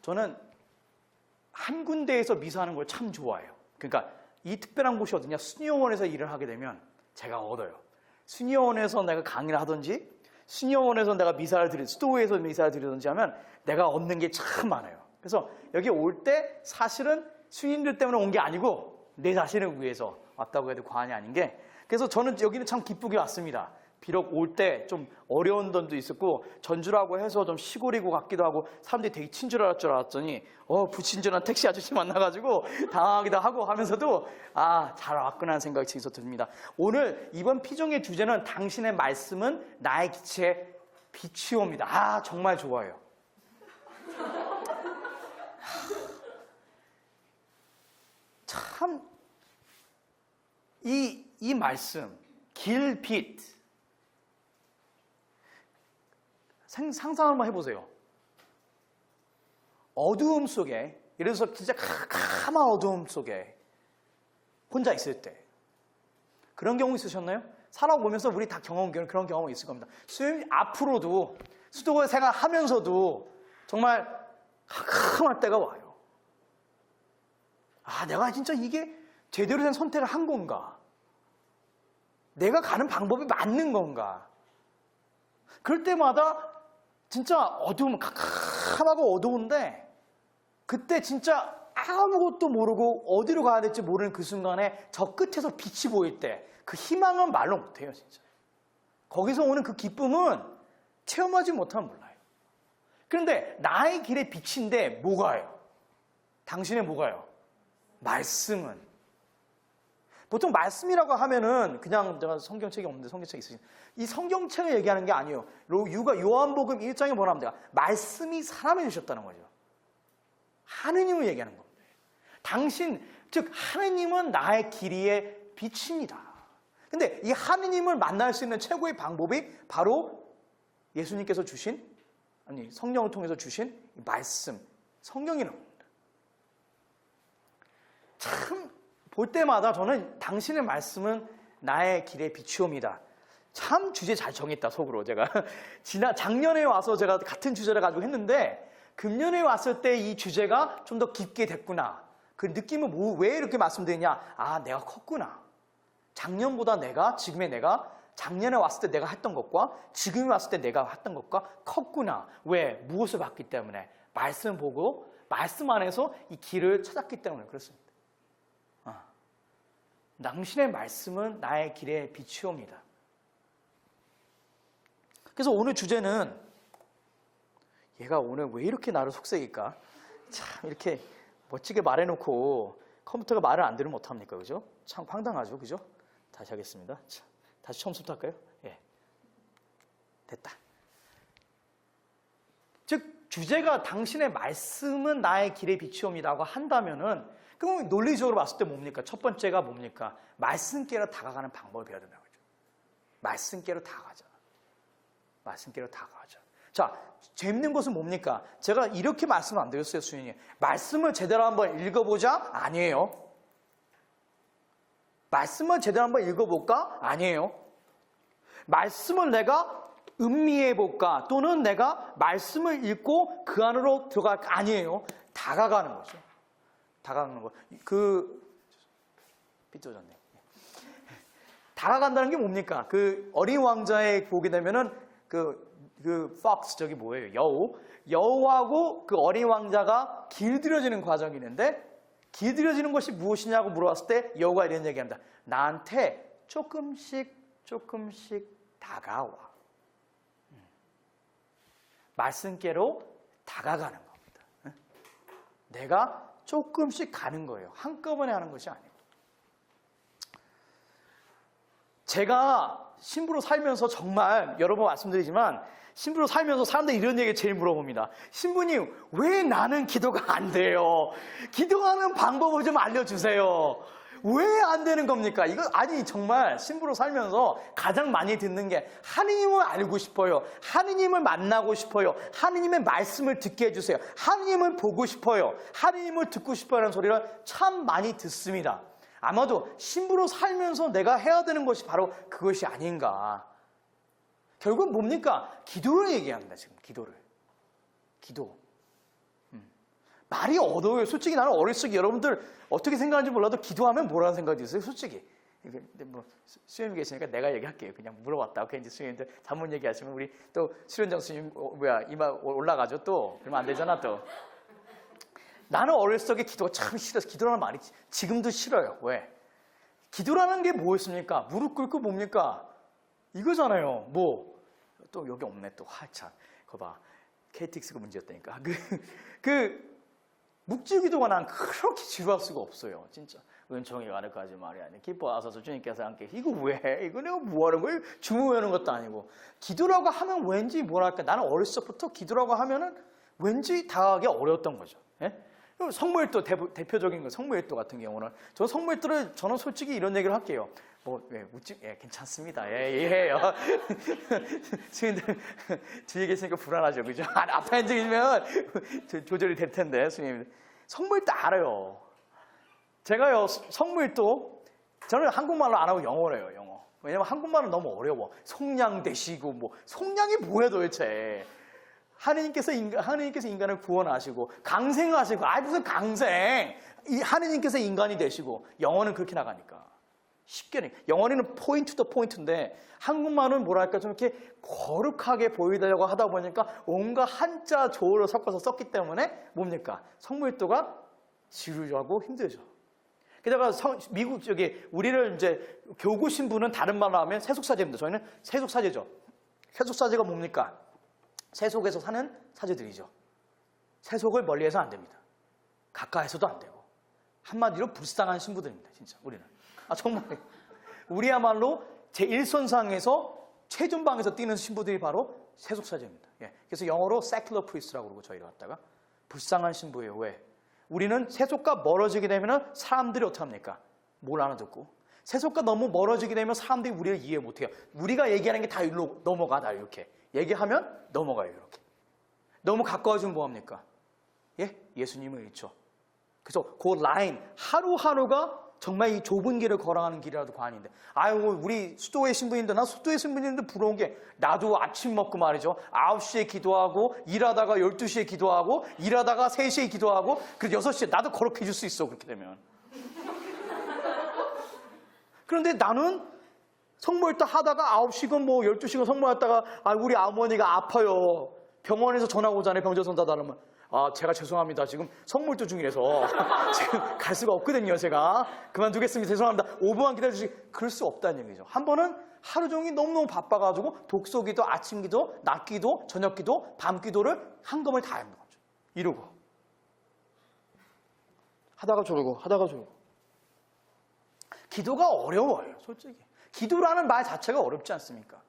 저는 한 군데에서 미사하는 걸 참 좋아해요. 그러니까 이 특별한 곳이 어디냐? 수녀원에서 일을 하게 되면 제가 얻어요. 수녀원에서 내가 강의를 하든지 수녀원에서 내가 수도회에서 미사를 드리든지 하면 내가 얻는 게 참 많아요. 그래서 여기 올 때 사실은 수인들 때문에 온 게 아니고 내 자신을 위해서 왔다고 해도 과언이 아닌 게, 그래서 저는 여기는 참 기쁘게 왔습니다. 비록 올 때 좀 어려운 점도 있었고 전주라고 해서 좀 시골이고 같기도 하고 사람들이 되게 친절할 줄 알았더니 부친절한 택시 아저씨 만나가지고 당황하기도 하고 하면서도 잘 왔구나 하는 생각이 진짜 듭니다. 오늘 이번 피정의 주제는 당신의 말씀은 나의 기체에 빛이옵니다. 정말 좋아요. 참 이 말씀 길, 빛 상상 한번 해보세요. 어두움 속에, 예를 들어서 진짜 까만 어두움 속에 혼자 있을 때 그런 경우 있으셨나요? 살아보면서 우리 다 그런 경험이 있을 겁니다. 앞으로도 수도권 생활하면서도 정말 캄캄할 때가 와요. 내가 진짜 이게 제대로 된 선택을 한 건가? 내가 가는 방법이 맞는 건가? 그럴 때마다 진짜 캄캄하고 어두운데 그때 진짜 아무것도 모르고 어디로 가야 될지 모르는 그 순간에 저 끝에서 빛이 보일 때 그 희망은 말로 못해요, 진짜. 거기서 오는 그 기쁨은 체험하지 못하면 몰라요. 그런데 나의 길의 빛인데 뭐가요? 당신의 뭐가요? 말씀은. 보통 말씀이라고 하면은 그냥 제가 성경책이 없는데 성경책이 있으신 이 성경책을 얘기하는 게 아니에요. 요한복음 1장에 뭐라 합니까? 말씀이 사람이 되셨다는 거죠. 하느님을 얘기하는 겁니다. 당신, 즉 하느님은 나의 길이의 빛입니다. 근데 이 하느님을 만날 수 있는 최고의 방법이 바로 예수님께서 주신, 성령을 통해서 주신 이 말씀, 성경이라는 겁니다. 참 볼 때마다 저는 당신의 말씀은 나의 길의 빛이옵니다. 참 주제 잘 정했다, 속으로 제가. 작년에 와서 제가 같은 주제를 가지고 했는데 금년에 왔을 때 이 주제가 좀 더 깊게 됐구나. 그 느낌은 왜 이렇게 말씀드리냐? 내가 컸구나. 작년보다 지금의 내가 작년에 왔을 때 내가 했던 것과 지금에 왔을 때 내가 했던 것과 컸구나. 왜? 무엇을 봤기 때문에? 말씀 보고 말씀 안에서 이 길을 찾았기 때문에 그렇습니다. 당신의 말씀은 나의 길의 빛이옵니다. 그래서 오늘 주제는 얘가 오늘 왜 이렇게 나를 속삭일까? 참 이렇게 멋지게 말해놓고 컴퓨터가 말을 안 들으면 어떡합니까? 그죠? 참 황당하죠? 그죠? 다시 하겠습니다. 자, 다시 처음부터 할까요? 예. 됐다. 즉 주제가 당신의 말씀은 나의 길의 빛이옵니다라고 한다면은 그럼 논리적으로 봤을 때 뭡니까? 첫 번째가 뭡니까? 말씀께로 다가가는 방법을 배워야 된다고 하죠. 말씀께로 다가가자. 말씀께로 다가가자. 자, 재밌는 것은 뭡니까? 제가 이렇게 말씀을 안 드렸어요, 수인이. 말씀을 제대로 한번 읽어보자? 아니에요. 말씀을 제대로 한번 읽어볼까? 아니에요. 말씀을 내가 음미해볼까? 또는 내가 말씀을 읽고 그 안으로 들어갈까? 아니에요. 다가가는 거죠. 다가가는 거. 삐뚤어졌네. 다가간다는 게 뭡니까? 그 어린 왕자에 보게 되면은 fox, 저기 뭐예요? 여우하고 그 어린 왕자가 길들여지는 과정이 있는데 길들여지는 것이 무엇이냐고 물어봤을 때 여우가 이런 얘기합니다. 나한테 조금씩 다가와. 말씀께로 다가가는 겁니다. 내가 조금씩 가는 거예요. 한꺼번에 하는 것이 아니고. 제가 신부로 살면서 정말 여러 번 말씀드리지만 신부로 살면서 사람들이 이런 얘기 제일 물어봅니다. 신부님, 왜 나는 기도가 안 돼요? 기도하는 방법을 좀 알려주세요. 왜 안 되는 겁니까? 정말 신부로 살면서 가장 많이 듣는 게 하느님을 알고 싶어요. 하느님을 만나고 싶어요. 하느님의 말씀을 듣게 해주세요. 하느님을 보고 싶어요. 하느님을 듣고 싶어요 라는 소리를 참 많이 듣습니다. 아마도 신부로 살면서 내가 해야 되는 것이 바로 그것이 아닌가. 결국은 뭡니까? 기도를 얘기합니다, 지금. 기도. 말이 어려워요. 솔직히 나는 어렸을 때 여러분들 어떻게 생각하는지 몰라도 기도하면 뭐라는 생각이 있어요, 솔직히. 근데 뭐 수련님 계시니까 내가 얘기할게요. 그냥 물어봤다. 오케이, 이제 수련님들 단문 얘기하시면 우리 또 수련장 수님 이마 올라가죠 또. 그러면 안 되잖아 또. 나는 어렸을 때 기도가 참 싫어서 기도라는 말이 지금도 싫어요. 왜? 기도라는 게 뭐였습니까? 무릎 꿇고 뭡니까? 이거잖아요. 뭐 또 여기 없네 또. 참 거 봐. KTX가 문제였다니까. 묵주기도가 난 그렇게 지루할 수가 없어요. 진짜. 은총이 가득하지 말이야. 기뻐하소서 주님께서 함께. 이거 왜? 이거 내가 뭐하는 거예요? 주무하는 것도 아니고. 기도라고 하면 왠지 뭐랄까. 나는 어렸을 때부터 기도라고 하면은 왠지 다가가기 어려웠던 거죠. 예? 성모일도 대표적인 거 성모일도 같은 경우는 저는 솔직히 이런 얘기를 할게요. 괜찮습니다. 예. 스님들 뒤에 계시니까 불안하죠, 그죠? 앞에 앉으면 조절이 될 텐데, 스님. 성모일도 알아요. 제가요, 성모일도 저는 한국말로 안 하고 영어로 해요, 영어. 왜냐면 한국말은 너무 어려워. 속량 되시고 속량이 뭐야 도대체? 하느님께서 인간을 구원하시고 강생하시고 무슨 강생? 하느님께서 인간이 되시고 영어는 그렇게 나가니까 쉽게 영어는 포인트 더 포인트인데 한국말은 뭐랄까 좀 이렇게 거룩하게 보이려고 하다 보니까 온갖 한자 조어를 섞어서 썼기 때문에 뭡니까? 성모일도가 지루하고 힘들죠. 게다가 미국 쪽에 우리를 이제 교구 신부는 다른 말로 하면 세속사제입니다. 저희는 세속사제죠. 세속사제가 뭡니까? 세속에서 사는 사제들이죠. 세속을 멀리해서 안 됩니다. 가까이서도 안 되고 한마디로 불쌍한 신부들입니다. 진짜 우리는. 정말 우리야말로 제1선상에서 최전방에서 뛰는 신부들이 바로 세속사제입니다. 그래서 영어로 secular priest라고 그러고 저희가 갖다가 불쌍한 신부예요. 왜? 우리는 세속과 멀어지게 되면 사람들이 어떻게 합니까? 뭘 알아듣고 세속과 너무 멀어지게 되면 사람들이 우리를 이해 못해요. 우리가 얘기하는 게 다 일로 넘어가. 다 이렇게 얘기하면 넘어가요. 이렇게 너무 가까워지면 뭐합니까? 예수님을 잃죠. 그래서 그 라인 하루하루가 정말 이 좁은 길을 걸어가는 길이라도 관인데 우리 수도의 신부님들 나 수도의 신부님들 부러운 게 나도 아침 먹고 말이죠 9시에 기도하고 일하다가 12시에 기도하고 일하다가 3시에 기도하고 그리고 6시에 나도 거룩해 줄 수 있어 그렇게 되면. 그런데 나는 성모일도 하다가 9시간 12시간 성모했다가 우리 어머니가 아파요. 병원에서 전화 오잖아요. 병자손 다르면 제가 죄송합니다. 지금 성모일도 중이라서 지금 갈 수가 없거든요. 제가 그만두겠습니다. 죄송합니다. 5분만 기다려주시고 그럴 수 없다는 얘기죠. 한 번은 하루 종일 너무너무 바빠가지고 독서기도, 아침기도, 낮기도, 저녁기도, 밤기도를 한꺼번에 다 하는 거죠. 이러고 하다가 저러고 기도가 어려워요. 솔직히 기도라는 말 자체가 어렵지 않습니까?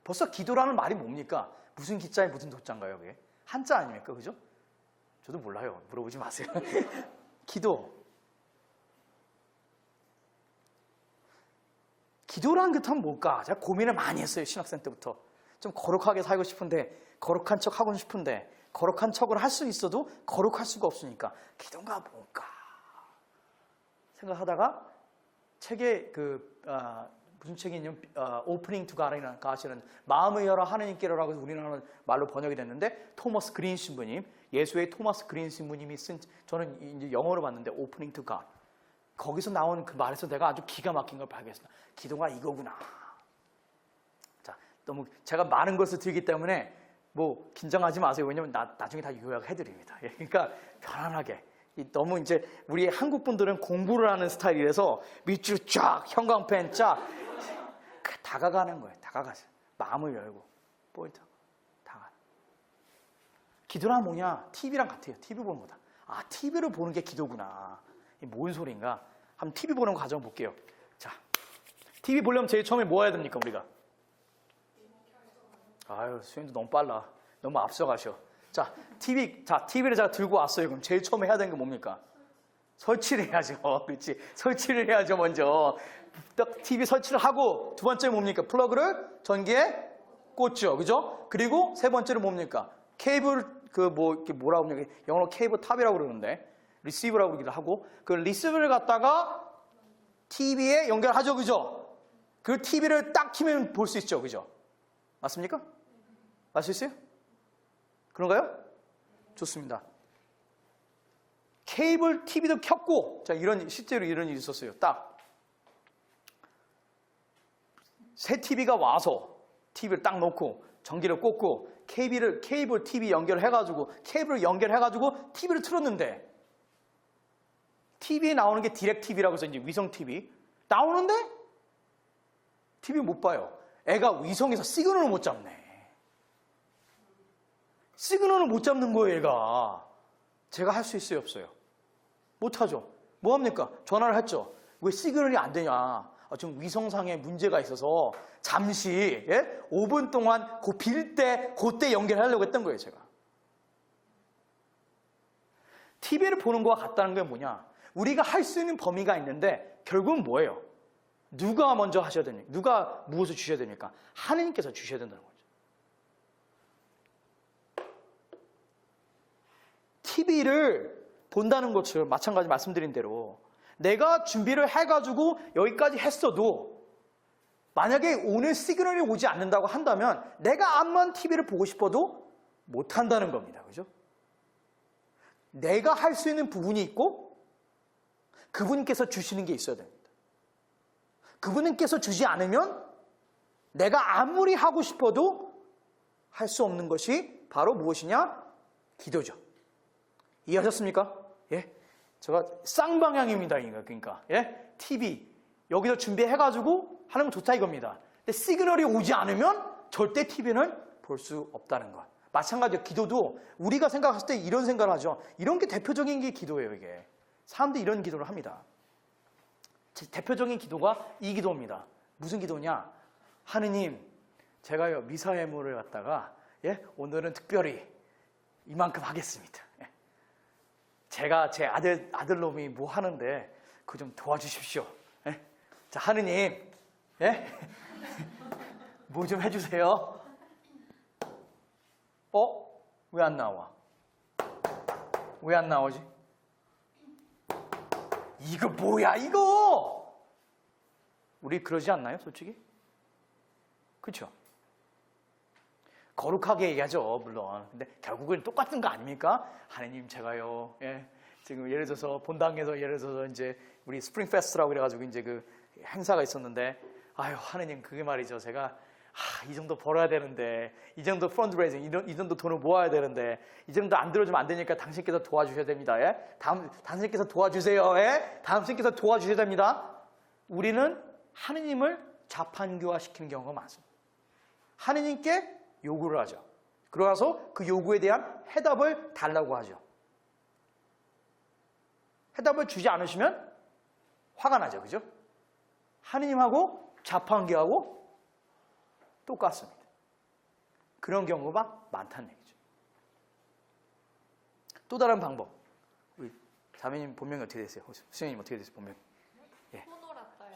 벌써 기도라는 말이 뭡니까? 무슨 기자에 무슨 도자인가요? 그게? 한자 아닙니까? 그죠? 저도 몰라요. 물어보지 마세요. 기도라는 게 참 뭘까? 제가 고민을 많이 했어요. 신학생 때부터. 좀 거룩하게 살고 싶은데 거룩한 척 하고 싶은데 거룩한 척을 할 수 있어도 거룩할 수가 없으니까 기도가 뭘까? 생각하다가 책에 무슨 책이 있냐면 오프닝 투 가시는 마음을 열어 하느님께로라고 해서 우리나라 말로 번역이 됐는데 토머스 그린 신부님 예수의 토머스 그린 신부님이 쓴 저는 이제 영어로 봤는데 오프닝 투 가 거기서 나온 그 말에서 내가 아주 기가 막힌 걸 발견했습니다. 기도가 이거구나. 자, 너무 제가 많은 것을 드리기 때문에 긴장하지 마세요. 왜냐면 나중에 다 요약해드립니다. 그러니까 편안하게. 너무 이제 우리 한국 분들은 공부를 하는 스타일이라서 밑줄 쫙 형광펜 쫙 다가가는 거예요. 다가가세요. 마음을 열고 포인트 다가. 기도란 뭐냐? TV랑 같아요. TV 보는 거다. TV를 보는 게 기도구나. 이게 뭔 소리인가? 한번 TV 보는 과정 볼게요. 자, TV 보려면 제일 처음에 뭐 해야 됩니까 우리가? 수현도 너무 빨라. 너무 앞서가셔. 자, TV를 제가 들고 왔어요. 그럼 제일 처음에 해야 되는 게 뭡니까? 설치를 해야죠. 그렇지. 설치를 해야죠, 먼저. 딱 TV 설치를 하고, 두 번째 뭡니까? 플러그를 전기에 꽂죠. 그죠? 그리고 세 번째는 뭡니까? 케이블, 이렇게 뭐라고 하냐. 영어로 케이블 탑이라고 그러는데, 리시버라고 그러기도 하고, 그 리시버를 갖다가 TV에 연결하죠. 그죠? 그 TV를 딱 키면 볼 수 있죠. 그죠? 맞습니까? 맞을 수 있어요? 그런가요? 좋습니다. 케이블 TV도 켰고, 자, 실제로 이런 일이 있었어요. 딱. 새 TV가 와서 TV를 딱 놓고 전기를 꽂고 케이블 TV 연결해가지고 케이블을 연결해가지고 TV를 틀었는데 TV에 나오는 게 디렉 TV라고 해서 이제 위성 TV 나오는데 TV 못 봐요. 애가 위성에서 시그널을 못 잡네. 시그널을 못 잡는 거예요, 얘가. 제가 할 수 있어요, 없어요? 못하죠. 뭐합니까? 전화를 했죠. 왜 시그널이 안 되냐? 지금 위성상에 문제가 있어서 잠시 5분 동안 빌 때 그때 연결하려고 했던 거예요, 제가. TV를 보는 거와 같다는 게 뭐냐? 우리가 할 수 있는 범위가 있는데 결국은 뭐예요? 누가 먼저 하셔야 됩니까? 누가 무엇을 주셔야 됩니까? 하느님께서 주셔야 된다는 거죠. TV를 본다는 것을 마찬가지 말씀드린 대로 내가 준비를 해가지고 여기까지 했어도 만약에 오늘 시그널이 오지 않는다고 한다면 내가 암만 TV를 보고 싶어도 못한다는 겁니다. 그죠? 내가 할 수 있는 부분이 있고 그분께서 주시는 게 있어야 됩니다. 그분께서 주지 않으면 내가 아무리 하고 싶어도 할 수 없는 것이 바로 무엇이냐? 기도죠. 이해하셨습니까? 예? 제가 쌍방향입니다. 그러니까 TV 여기서 준비해가지고 하는 건 좋다 이겁니다. 근데 시그널이 오지 않으면 절대 TV는 볼 수 없다는 것. 마찬가지로 기도도 우리가 생각했을 때 이런 생각을 하죠. 이런 게 대표적인 게 기도예요. 이게 사람들이 이런 기도를 합니다. 대표적인 기도가 이 기도입니다. 무슨 기도냐? 하느님, 제가요 미사 예물을 갖다가 오늘은 특별히 이만큼 하겠습니다. 제가 제 아들놈이 뭐 하는데 그거 좀 도와주십시오. 자, 하느님, 뭐 좀 해주세요. 왜 안 나와? 왜 안 나오지? 이거 뭐야, 이거? 우리 그러지 않나요, 솔직히? 그렇죠? 거룩하게 얘기하죠, 물론. 근데 결국은 똑같은 거 아닙니까? 하느님, 제가요, 지금 예를 들어서 본당에서 예를 들어서 이제 우리 스프링 페스트라고 그래가지고 이제 그 행사가 있었는데, 아유, 하느님, 그게 말이죠. 제가 이 정도 벌어야 되는데, 이 정도 펀드레이징, 이 정도 돈을 모아야 되는데, 이 정도 안 들어주면 안 되니까 당신께서 도와주셔야 됩니다. 당신께서 도와주세요. 당신께서 도와주셔야 됩니다. 우리는 하느님을 자판교화시키는 경우가 많습니다. 하느님께 요구를 하죠. 그러고서 그 요구에 대한 해답을 달라고 하죠. 해답을 주지 않으시면 화가 나죠. 그죠? 하느님하고 자판기하고 똑같습니다. 그런 경우가 많다는 얘기죠. 또 다른 방법. 우리 자매님 본명이 어떻게 되세요? 수녀님 어떻게 되세요? 본명?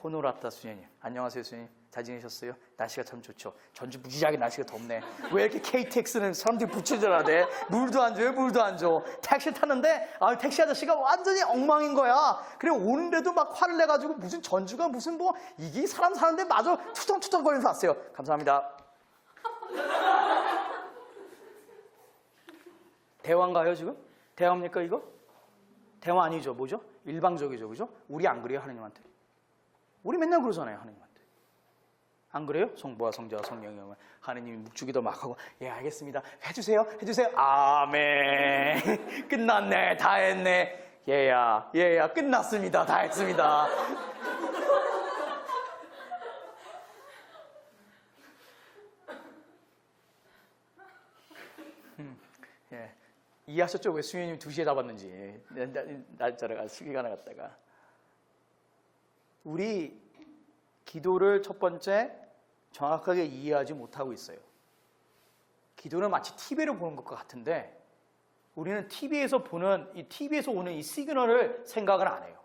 호노라타 수녀님. 안녕하세요, 수녀님. 잘 지내셨어요? 날씨가 참 좋죠. 전주 무지하게 날씨가 덥네. 왜 이렇게 KTX는 사람들이 부채질하대? 물도 안 줘요, 물도 안 줘. 택시 탔는데 택시 아저씨가 완전히 엉망인 거야. 그래 오는데도 막 화를 내가지고 무슨 전주가 무슨 뭐 이게 사람 사는데 마저 투정투정 거리면서 왔어요. 감사합니다. 대화인가요 지금? 대화입니까 이거? 대화 아니죠. 뭐죠? 일방적이죠. 그죠? 우리 안 그래요 하느님한테? 우리 맨날 그러잖아요 하느님한테. 안 그래요? 성부와 성자와 성령이 하느님이 묵주기도 막 하고 알겠습니다. 해주세요. 아멘. 끝났네. 다 했네. 얘야 끝났습니다. 다 했습니다. 이해하셨죠? 왜 수녀님 2시에 잡았는지. 날짜를 시간을 갖다가. 우리 기도를 첫 번째 정확하게 이해하지 못하고 있어요. 기도는 마치 TV를 보는 것과 같은데 우리는 TV에서 오는 이 시그널을 생각을 안 해요.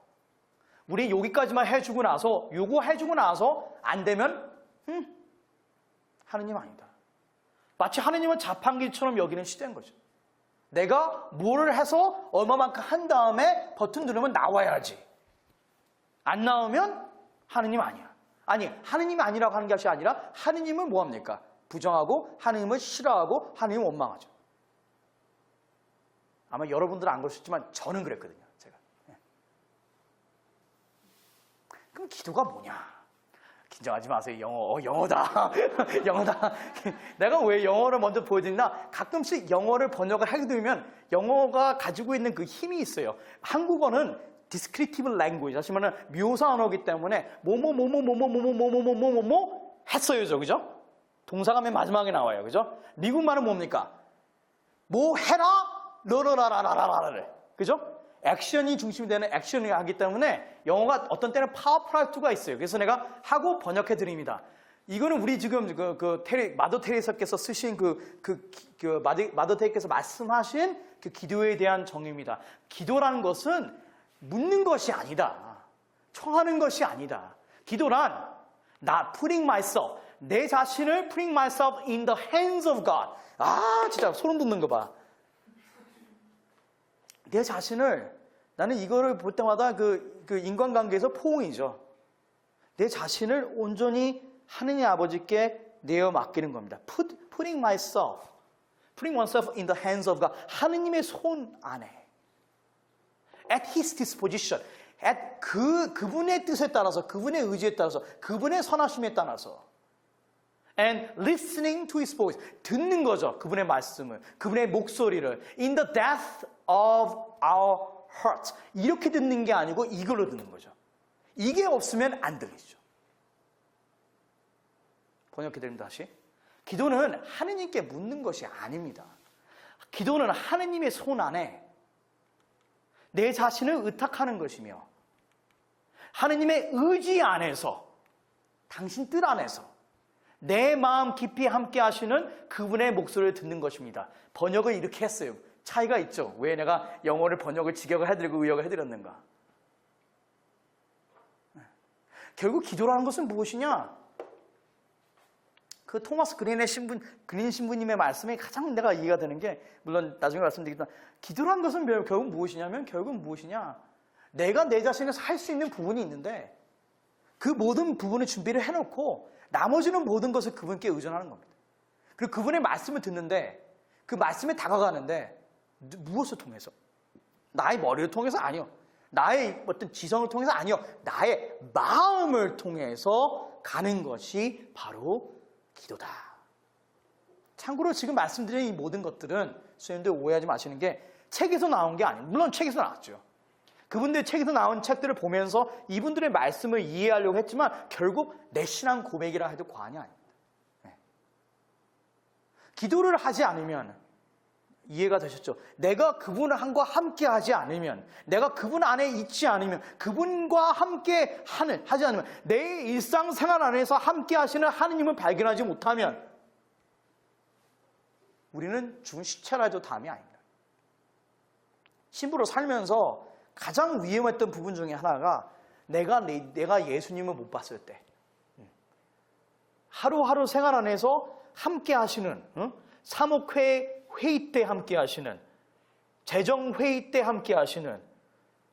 우리 여기까지만 해주고 나서 요거 해주고 나서 안 되면 하느님 아니다. 마치 하느님은 자판기처럼 여기는 시대인 거죠. 내가 뭐를 해서 얼마만큼 한 다음에 버튼 누르면 나와야지. 안 나오면 하느님 아니야. 아니, 하느님이 아니라고 하는 것이 아니라 하느님을 뭐합니까? 부정하고 하느님을 싫어하고 하느님을 원망하죠. 아마 여러분들은 안 그러셨지만 저는 그랬거든요. 제가. 그럼 기도가 뭐냐? 긴장하지 마세요. 영어다. 영어다. 내가 왜 영어를 먼저 보여드리나? 가끔씩 영어를 번역을 하게 되면 영어가 가지고 있는 그 힘이 있어요. 한국어는 descriptive language, 다시 말하면 묘사 언어이기 때문에 뭐뭐 했어요죠, 그죠? 동사가 맨 마지막에 나와요, 그죠? 미국 말은 뭡니까? 뭐 해라, 러러라라라라를, 그죠? 액션이 중심이 되는 액션을 하기 때문에 영어가 어떤 때는 파워프라이트가 있어요. 그래서 내가 하고 번역해 드립니다. 이거는 우리 지금 마더 테레사께서 쓰신 마더 테레사께서 말씀하신 그 기도에 대한 정의입니다. 기도라는 것은 묻는 것이 아니다. 청하는 것이 아니다. 기도란 나 putting myself, 내 자신을 putting myself in the hands of God. 아, 진짜 소름 돋는 거 봐. 내 자신을, 나는 이거를 볼 때마다 그 인간관계에서 포옹이죠. 내 자신을 온전히 하느님 아버지께 내어 맡기는 겁니다. putting oneself in the hands of God. 하느님의 손 안에. At His disposition. at 그분의 뜻에 따라서, 그분의 의지에 따라서, 그분의 선하심에 따라서. And listening to His voice. 듣는 거죠. 그분의 말씀을, 그분의 목소리를. In the depth of our heart. 이렇게 듣는 게 아니고 이걸로 듣는 거죠. 이게 없으면 안 들리죠. 번역해드립니다. 다시. 기도는 하느님께 묻는 것이 아닙니다. 기도는 하느님의 손 안에 내 자신을 의탁하는 것이며 하느님의 의지 안에서, 당신 뜻 안에서 내 마음 깊이 함께 하시는 그분의 목소리를 듣는 것입니다. 번역을 이렇게 했어요. 차이가 있죠. 왜 내가 영어를 번역을 직역을 해드리고 의역을 해드렸는가. 결국 기도라는 것은 무엇이냐? 그 토마스 그린 신부님의 말씀에 가장 내가 이해가 되는 게, 물론 나중에 말씀드리겠지만, 기도라는 것은 결국 무엇이냐면, 결국 무엇이냐? 내가 내 자신에서 할 수 있는 부분이 있는데 그 모든 부분을 준비를 해놓고 나머지는 모든 것을 그분께 의존하는 겁니다. 그리고 그분의 말씀을 듣는데, 그 말씀에 다가가는데 무엇을 통해서? 나의 머리를 통해서? 아니요. 나의 어떤 지성을 통해서? 아니요. 나의 마음을 통해서 가는 것이 바로 기도다. 참고로 지금 말씀드린 이 모든 것들은 수님들 오해하지 마시는 게 책에서 나온 게 아니에요. 물론 책에서 나왔죠. 그분들 책에서 나온 책들을 보면서 이분들의 말씀을 이해하려고 했지만 결국 내 신앙 고백이라 해도 과언이 아닙니다. 네. 기도를 하지 않으면, 이해가 되셨죠? 내가 그분과 함께 하지 않으면, 내가 그분 안에 있지 않으면, 그분과 함께 하지 않으면, 내 일상생활 안에서 함께 하시는 하느님을 발견하지 못하면 우리는 죽은 시체라 해도 담이 아닙니다. 신부로 살면서 가장 위험했던 부분 중에 하나가 내가 예수님을 못 봤을 때, 하루하루 생활 안에서 함께 하시는, 사목회 회의 때 함께 하시는, 재정회의 때 함께 하시는,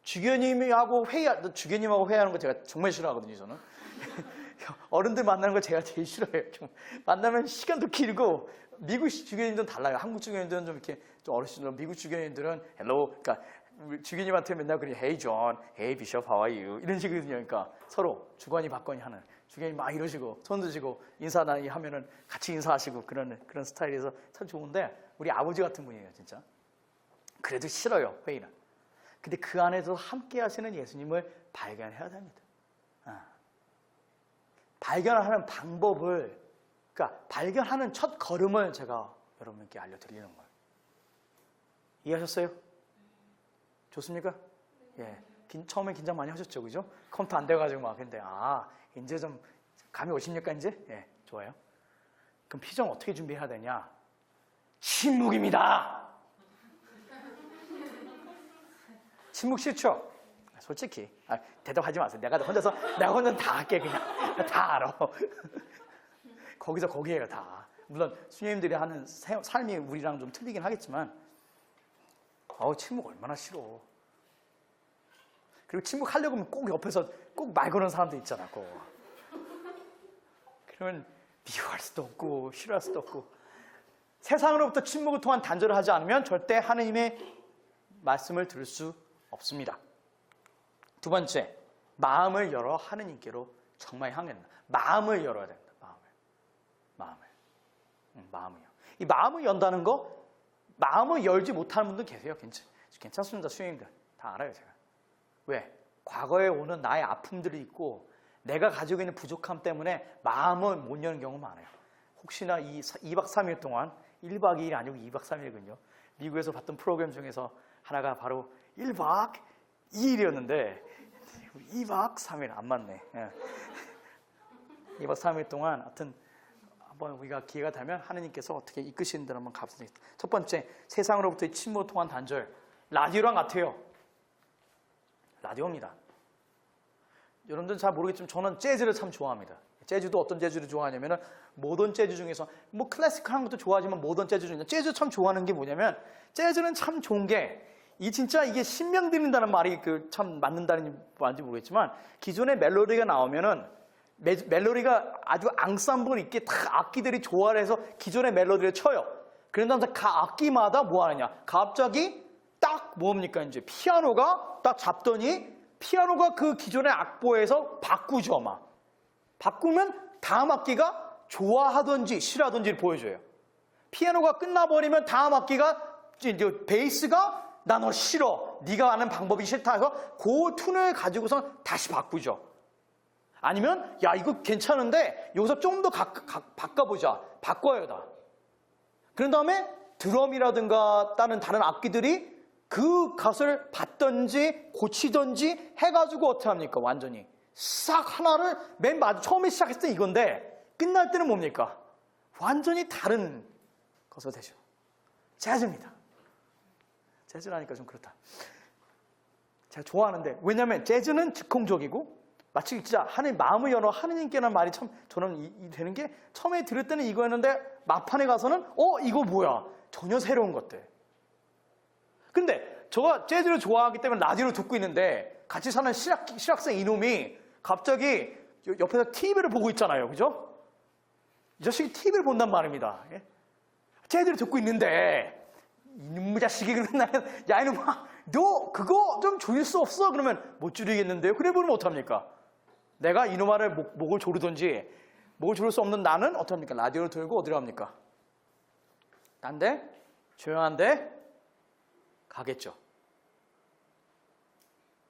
주교님하고 회의하는 거 제가 정말 싫어하거든요, 저는. 어른들 만나는 걸 제가 제일 싫어해요. 좀 만나면 시간도 길고, 미국 주교님들은 달라요. 한국 주교님들은 좀 이렇게 좀 어르신들, 미국 주교님들은 hello, 그러니까 주교님한테 맨날 그냥 hey John, hey Bishop, how are you? 이런 식이거든요. 그러니까 서로 주관이 받거니 하는, 주교님 막 이러시고 손 드시고 인사 나이 하면은 같이 인사하시고 그런 스타일에서 참 좋은데, 우리 아버지 같은 분이에요, 진짜. 그래도 싫어요, 회의는. 근데 그 안에서 함께 하시는 예수님을 발견해야 됩니다. 발견하는 방법을, 그러니까 발견하는 첫 걸음을 제가 여러분께 알려드리는 거예요. 이해하셨어요? 좋습니까? 예. 처음에 긴장 많이 하셨죠, 그죠? 컴퓨터 안 돼가지고 막. 근데, 이제 좀 감이 오십니까, 이제? 예, 좋아요. 그럼 피정 어떻게 준비해야 되냐? 침묵입니다! 침묵 싫죠? 솔직히. 대답하지 마세요. 내가 혼자 다 할게, 그냥. 다 알아. 거기서 거기에요, 다. 물론, 수녀님들이 하는 삶이 우리랑 좀 틀리긴 하겠지만, 침묵 얼마나 싫어. 그리고 침묵하려고 하면 꼭 옆에서 꼭 말 거는 사람도 있잖아, 꼭. 그러면 미워할 수도 없고, 싫어할 수도 없고. 세상으로부터 침묵을 통한 단절을 하지 않으면 절대 하느님의 말씀을 들을 수 없습니다. 두 번째, 마음을 열어 하느님께로 정말 향한다. 마음을 열어야 된다. 마음을요. 이 마음을 연다는 거, 마음을 열지 못하는 분들 계세요. 괜찮습니다. 수행님들 다 알아요, 제가. 왜? 과거에 오는 나의 아픔들이 있고 내가 가지고 있는 부족함 때문에 마음을 못 여는 경우가 많아요. 혹시나 2박 3일 동안 1박 2일 아니고 2박 3일군요. 미국에서 봤던 프로그램 중에서 하나가 바로 1박 2일이었는데 2박 3일 안 맞네. 2박 3일 동안 하여튼 한번 우리가 기회가 되면 하느님께서 어떻게 이끄시는지 한번 가보겠습니다. 첫 번째, 세상으로부터의 침묵을 통한 단절. 라디오랑 같아요. 라디오입니다. 여러분들은 잘 모르겠지만 저는 재즈를 참 좋아합니다. 재즈도 어떤 재즈를 좋아하냐면은 모던 재즈 중에서 뭐 클래식한 것도 좋아하지만 모던 재즈 중에 재즈 참 좋아하는 게 뭐냐면 재즈는 참 좋은 게 진짜 이게 신명 드린다는 말이 참 맞는다는 말인지 모르겠지만 기존의 멜로디가 나오면은 멜로디가 아주 앙상블 있게 다 악기들이 조화를 해서 기존의 멜로디를 쳐요. 그런데 각 악기마다 뭐 하느냐? 갑자기 딱 뭡니까? 이제 피아노가 딱 잡더니 피아노가 그 기존의 악보에서 바꾸죠, 막. 바꾸면 다음 악기가 좋아하든지 싫어하든지를 보여줘요. 피아노가 끝나버리면 다음 악기가 이제 베이스가 나 너 싫어. 네가 아는 방법이 싫다 해서 그 툰을 가지고서 다시 바꾸죠. 아니면 야 이거 괜찮은데 여기서 좀 더 바꿔보자. 바꿔요 다. 그런 다음에 드럼이라든가 다른 악기들이 그 것을 받든지 고치든지 해가지고 어떻게 합니까? 완전히 싹 하나를 맨 처음에 시작했을 때 이건데 끝날 때는 뭡니까? 완전히 다른 것으로 되죠. 재즈입니다. 재즈라니까 좀 그렇다. 제가 좋아하는데 왜냐하면 재즈는 즉흥적이고 마치 진짜 하나님 마음을 열어 하느님께라는 말이 참 저는 되는 게 처음에 들을 때는 이거였는데 막판에 가서는 이거 뭐야? 전혀 새로운 것들. 근데 제가 재즈를 좋아하기 때문에 라디오를 듣고 있는데 같이 사는 실학생 이놈이 갑자기 옆에서 TV를 보고 있잖아요. 그죠? 이 자식이 TV를 본단 말입니다. 재즈를 듣고 있는데 이놈의 자식이 그러면 야 이놈아 너 그거 좀 줄일 수 없어? 그러면 못 줄이겠는데요. 그래 보면 어떡합니까? 내가 이놈아를 목을 조르든지 목을 조를 수 없는 나는 어떡합니까? 라디오를 들고 어디로 갑니까? 딴데 조용한데 가겠죠.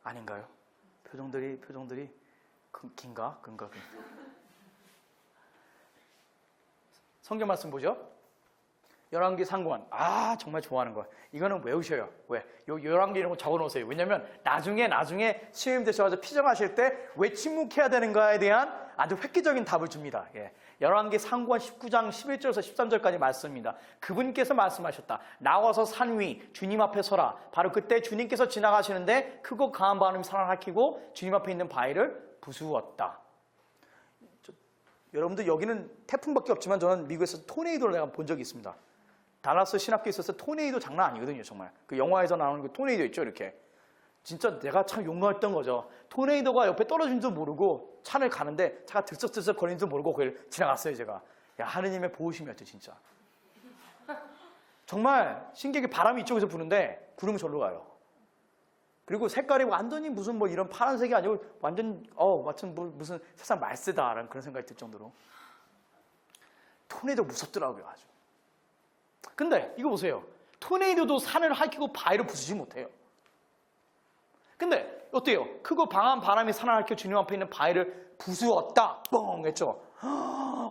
아닌가요? 표정들이 긴가? 성경 말씀 보죠. 열왕기 상관. 정말 좋아하는 거. 이거는 외우셔요. 왜? 열왕기 이런 거 적어놓으세요. 왜냐면 나중에 시험 되셔서 피정하실 때 왜 침묵해야 되는가에 대한 아주 획기적인 답을 줍니다. 열왕기 상관 19장 11절에서 13절까지 말씀입니다. 그분께서 말씀하셨다. 나와서 산 위 주님 앞에 서라. 바로 그때 주님께서 지나가시는데 크고 강한 바람이 산을 핥히고 주님 앞에 있는 바위를 부수었다. 여러분들 여기는 태풍밖에 없지만 저는 미국에서 토네이도를 내가 본 적이 있습니다. 달라스 신학교에 있어서 토네이도 장난 아니거든요, 정말. 그 영화에서 나오는 그 토네이도 있죠, 이렇게. 진짜 내가 참 용감했던 거죠. 토네이도가 옆에 떨어진 줄 모르고 차를 가는데 차가 들썩들썩 거리는 줄 모르고 그걸 지나갔어요, 제가. 야, 하느님의 보호심이었죠, 진짜. 정말 신기하게 바람이 이쪽에서 부는데 구름이 절로 가요. 그리고 색깔이 완전히 무슨 뭐 이런 파란색이 아니고 완전 마침 무슨 세상 말세다라는 그런 생각이 들 정도로 토네이도 무섭더라고요, 아주. 근데 이거 보세요. 토네이도도 산을 핥히고 바위를 부수지 못해요. 근데 어때요? 크고 강한 바람이 산을 핥혀 주님 앞에 있는 바위를 부수었다. 뻥 했죠.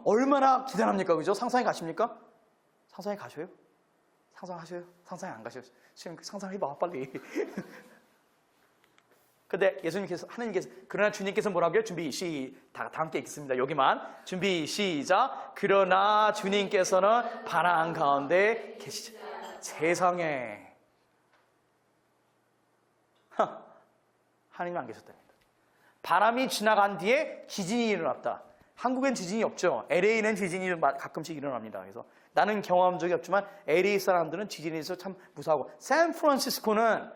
얼마나 기대합니까? 그죠? 상상이 가십니까? 상상이 가셔요? 상상하셔요? 상상이 안 가셔요? 지금 상상해봐 빨리. 근데 하느님께서 그러나 주님께서 뭐라고요? 준비 다 함께 읽겠습니다. 여기만 준비 시작. 그러나 주님께서는 바람 가운데 계시죠. 세상에 하느님 안 계셨답니다. 바람이 지나간 뒤에 지진이 일어났다. 한국엔 지진이 없죠. LA는 지진이 가끔씩 일어납니다. 그래서 나는 경험한 적이 없지만 LA 사람들은 지진에 있어서 참 무서워하고 샌프란시스코는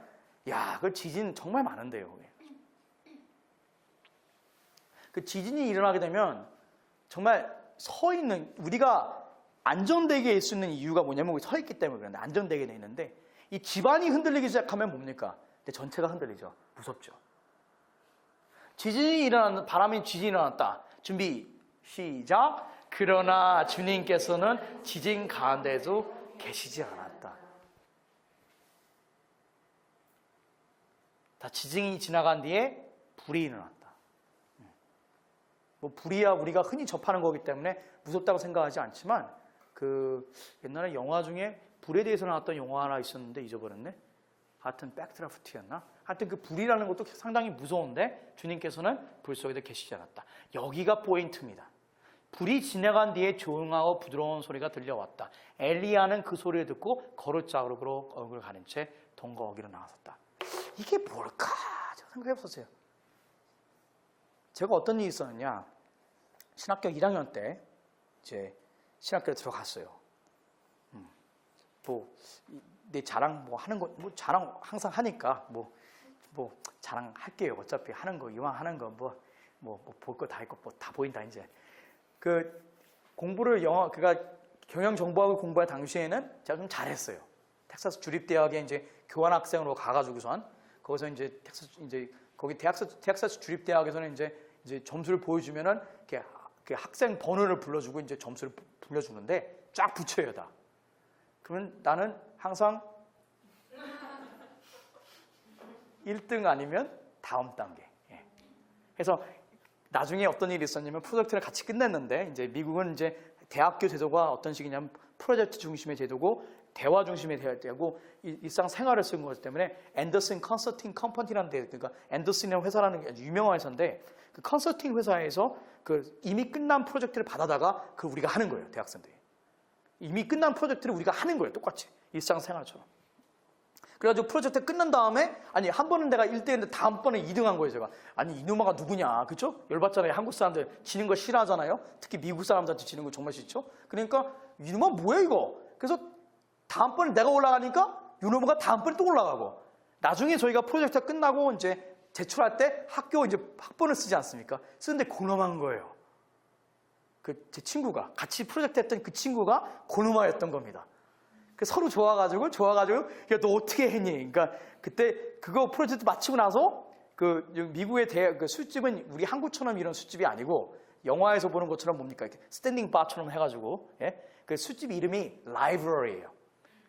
그 지진 정말 많은데요. 그 지진이 일어나게 되면 정말 서 있는 우리가 안전되게 있을 수 있는 이유가 뭐냐면 서 있기 때문에 그런데 안전되게 돼 있는데 이 집안이 흔들리기 시작하면 뭡니까? 내 전체가 흔들리죠. 무섭죠. 지진이 일어났다. 바람이 지진이 일어났다. 준비 시작. 그러나 주님께서는 지진 가운데에도 계시지 않았다. 다 지진이 지나간 뒤에 불이 일어났다. 뭐 불이야 우리가 흔히 접하는 거기 때문에 무섭다고 생각하지 않지만 그 옛날에 영화 중에 불에 대해서 나왔던 영화 하나 있었는데 잊어버렸네. 하여튼 백드라프트였나? 하여튼 그 불이라는 것도 상당히 무서운데 주님께서는 불 속에도 계시지 않았다. 여기가 포인트입니다. 불이 지나간 뒤에 조용하고 부드러운 소리가 들려왔다. 엘리야는 그 소리를 듣고 거룩자락으로 얼굴을 가린 채 동거 어기로 나갔었다. 이게 뭘까? 제가 생각해봤었어요. 제가 어떤 일이 있었느냐. 신학교 1학년 때 이제 신학교에 들어갔어요. 내 자랑 뭐 하는 거, 뭐 자랑 항상 하니까 뭐 자랑할게요. 어차피 하는 거, 이왕 하는 거 볼 거 다 있고 뭐 다 보인다 이제. 그 공부를 그러니까 경영정보학을 공부할 당시에는 제가 좀 잘했어요. 텍사스 주립대학에 이제 교환학생으로 가가지고선 거기서 이제 거기 텍사스 주립대학에서는 이제 점수를 보여주면은 이렇게 학생 번호를 불러주고 이제 점수를 불려주는데 쫙 붙여요 다. 그러면 나는 항상 1등 아니면 다음 단계. 그래서 나중에 어떤 일이 있었냐면 프로젝트를 같이 끝냈는데 이제 미국은 이제 대학교 제도가 어떤 식이냐면 프로젝트 중심의 제도고 대화 중심의 제도고 일상생활을 쓰는 거기 때문에 앤더슨 컨설팅 컴퍼니라는 데 그러니까 앤더슨이라는 회사라는 게 유명한 회사인데 그 컨설팅 회사에서 그 이미 끝난 프로젝트를 받아다가 그 우리가 하는 거예요 대학생들이. 이미 끝난 프로젝트를 우리가 하는 거예요 똑같이 일상생활처럼. 그래가지고 프로젝트 끝난 다음에 한 번은 내가 1등했는데 다음번에 2등한 거예요 제가. 아니 이놈아가 누구냐 그쵸? 열받잖아요. 한국 사람들 지는 거 싫어하잖아요. 특히 미국 사람들한테 지는 거 정말 싫죠. 그러니까 이놈아 뭐야 이거. 그래서 다음번에 내가 올라가니까 이놈아가 다음번에 또 올라가고 나중에 저희가 프로젝트가 끝나고 이제 제출할 때 학교 이제 학번을 쓰지 않습니까? 쓰는데 고놈한 거예요. 제 친구가 같이 프로젝트 했던 그 친구가 고놈아였던 겁니다. 서로 좋아가지고 야 너 어떻게 했니? 그러니까 그때 그거 프로젝트 마치고 나서 그 미국의 그 술집은 우리 한국처럼 이런 술집이 아니고 영화에서 보는 것처럼 뭡니까 이렇게 스탠딩 바처럼 해가지고 그 술집 이름이 라이브러리예요.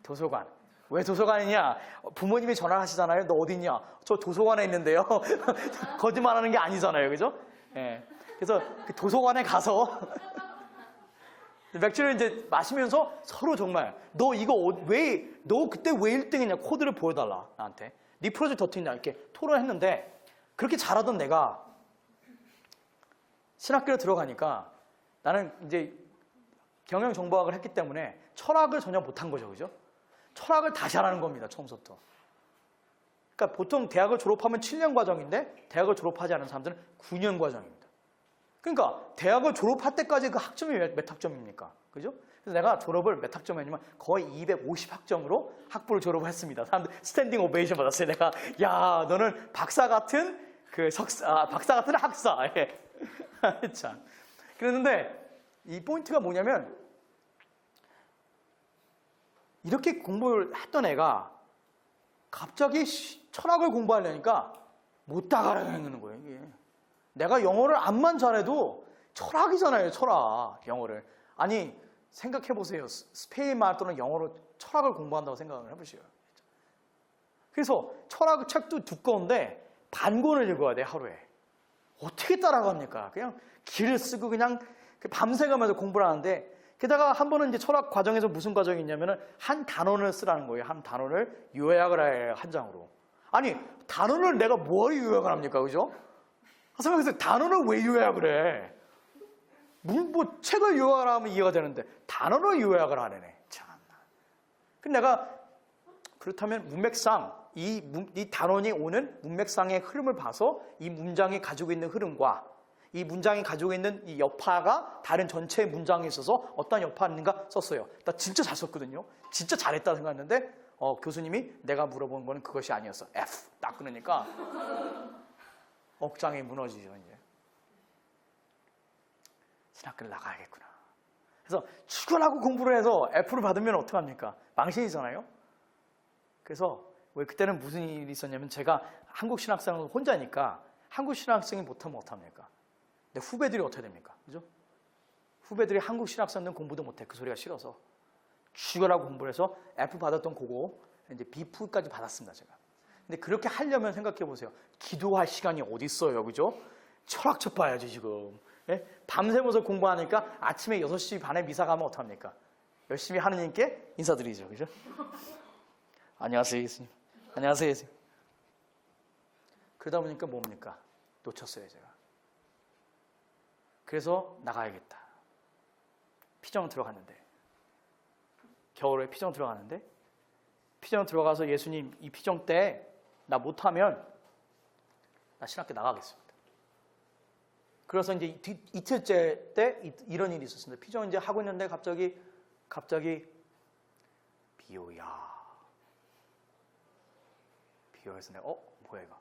도서관. 왜 도서관이냐? 부모님이 전화하시잖아요. 너 어디 있냐? 저 도서관에 있는데요. 거짓말하는 게 아니잖아요, 그죠? 그래서 그 도서관에 가서. 맥주를 이제 마시면서 서로 정말 너 그때 왜 1등했냐 코드를 보여달라 나한테 네 프로젝트 어떻게 했냐 이렇게 토론했는데 그렇게 잘하던 내가 신학교에 들어가니까 나는 이제 경영정보학을 했기 때문에 철학을 전혀 못한 거죠 그죠? 철학을 다시 하라는 겁니다 처음부터. 그러니까 보통 대학을 졸업하면 7년 과정인데 대학을 졸업하지 않은 사람들은 9년 과정입니다. 그러니까 대학을 졸업할 때까지 그 학점이 몇 학점입니까? 그죠? 그래서 내가 졸업을 몇 학점 했냐면 거의 250학점으로 학부를 졸업을 했습니다. 사람들 스탠딩 오베이션 받았어요. 내가 야 너는 박사 같은 박사 같은 학사. 참. 그랬는데 이 포인트가 뭐냐면 이렇게 공부를 했던 애가 갑자기 철학을 공부하려니까 못 따라가는 거예요. 이게. 내가 영어를 암만 잘해도 철학이잖아요, 철학. 영어를. 아니, 생각해보세요. 스페인 말 또는 영어로 철학을 공부한다고 생각을 해보시죠. 그래서 철학 책도 두꺼운데 반권을 읽어야 돼, 하루에. 어떻게 따라갑니까? 그냥 길을 쓰고 그냥 밤새가면서 공부를 하는데 게다가 한 번은 이제 철학 과정에서 무슨 과정이 있냐면은 한 단원을 쓰라는 거예요. 한 단원을 요약을 해요, 한 장으로. 아니, 단원을 내가 뭘 요약을 합니까? 그죠? 생각해서 단어를 왜 요약을 해? 뭐 책을 요약을 하면 이해가 되는데 단어를 요약을 하네. 참나. 근데 내가 그렇다면 문맥상 이 단원이 오는 문맥상의 흐름을 봐서 이 문장이 가지고 있는 흐름과 이 문장이 가지고 있는 이 여파가 다른 전체 문장에 있어서 어떤 여파가 있는가 썼어요. 나 진짜 잘 썼거든요. 진짜 잘했다 생각했는데 교수님이 내가 물어본 거는 그것이 아니었어. F 딱 끊으니까 억장이 무너지죠, 이제. 신학교를 나가야겠구나. 그래서 출근하고 공부를 해서 F를 받으면 어떡합니까? 망신이잖아요? 그래서 왜 그때는 무슨 일이 있었냐면 제가 한국 신학생을 혼자니까 한국 신학생이 못하면 어떡합니까? 근데 후배들이 어떻게 됩니까? 그죠? 후배들이 한국 신학생은 공부도 못해. 그 소리가 싫어서. 죽어라고 공부를 해서 F 받았던 그거 이제 B까지 받았습니다, 제가. 근데 그렇게 하려면 생각해 보세요. 기도할 시간이 어디 있어요, 그죠? 철학책 봐야지, 지금. 예? 밤새면서 공부하니까 아침에 6시 반에 미사 가면 어떡합니까? 열심히 하느님께 인사드리죠, 그죠? 안녕하세요, 예수님. 안녕하세요, 예수님. 그러다 보니까 뭡니까? 놓쳤어요, 제가. 그래서 나가야겠다. 피정 들어갔는데, 겨울에 피정 들어갔는데, 피정 들어가서 예수님 이 피정 때 나 못하면 나 신학교 나가겠습니다. 그래서 이제 이틀째 때 이런 일이 있었습니다. 피정 이제 하고 있는데 갑자기 비오야. 비오에서 내가 뭐야 이거?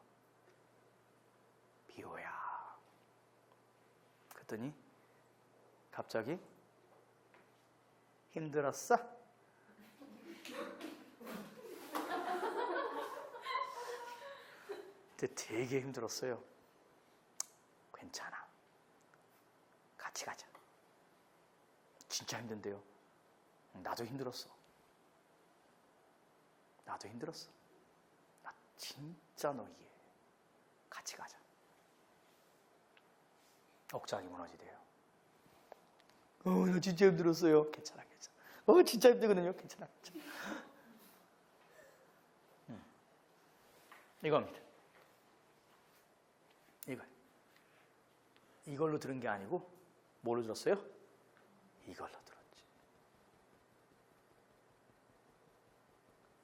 비오야. 그랬더니 갑자기 힘들었어? 근데 되게 힘들었어요. 괜찮아. 같이 가자. 진짜 힘든데요. 나도 힘들었어. 나도 힘들었어. 나 진짜 너 이해해. 같이 가자. 억장이 무너지대요. 나 진짜 힘들었어요. 괜찮아. 진짜 힘들거든요. 괜찮아. 이겁니다. 이걸로 들은 게 아니고 뭘로 들었어요? 이걸로 들었지.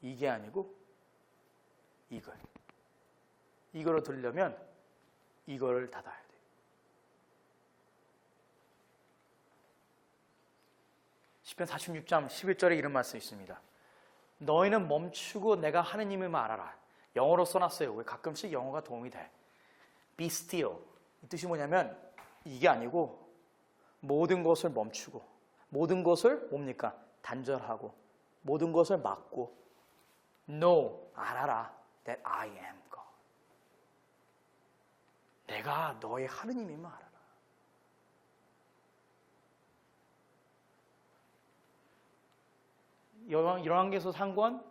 이게 아니고 이걸로 들으려면 이거를 닫아야 돼. 시편 46장 11절에 이런 말씀이 있습니다. 너희는 멈추고 내가 하느님을 알아라. 영어로 써놨어요. 왜 가끔씩 영어가 도움이 돼. Be still. 이 뜻이 뭐냐면 이게 아니고 모든 것을 멈추고 모든 것을 뭡니까? 단절하고 모든 것을 막고 No, 알아라. That I am God. 내가 너의 하느님임을 알아라. 열왕기에서 산 건